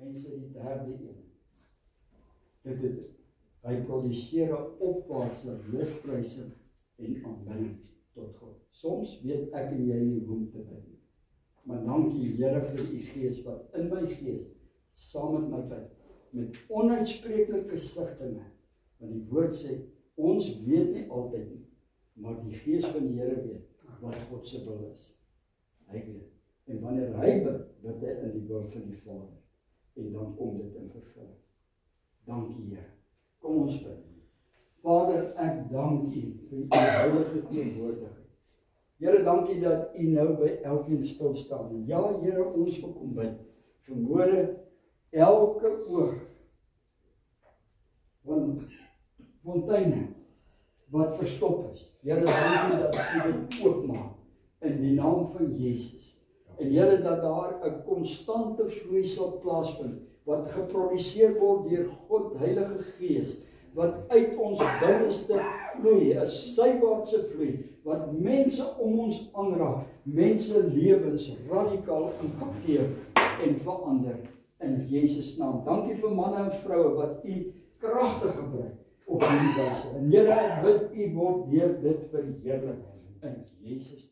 mense die derde een. Hy produseer 'n opwaartse lofprysing en aanbidding tot God. Soms weet ek en jy nie hoe om te bid nie. Maar dankie Here vir u Gees wat in my gees saam met my bid, met onuitspreeklike sigtinge. Want die woord sê, ons weet nie altyd nie, maar die Gees van die Here weet wat God se wil is. Hy weet. En wanneer hy bid, bid hy in die wil van die Vader. En dan kom dit in vervulling. Dankie Here. Kom ons bid. Vader, ek dank u vir u heilige teenwoordigheid. Here, dankie dat u nou by elkeen stil staan. Ja, Here, ons wil kom bid. Vermoere elke oog van fonteine wat verstop is. Here, dankie dat u dit oopmaak in die naam van Jesus. En Here, dat daar 'n konstante vloei sal plaasvind wat geproduseer word deur God Heilige Gees, wat uit ons binneste vloei, 'n sywaartse vloei, wat mense om ons aanraak, mense lewens radikaal impakteer en verander in Jesus naam. Dankie vir manne en vroue wat u kragtig gebruik op hierdie wyse. En Here, ek bid u word deur dit verheerlik in Jesus naam.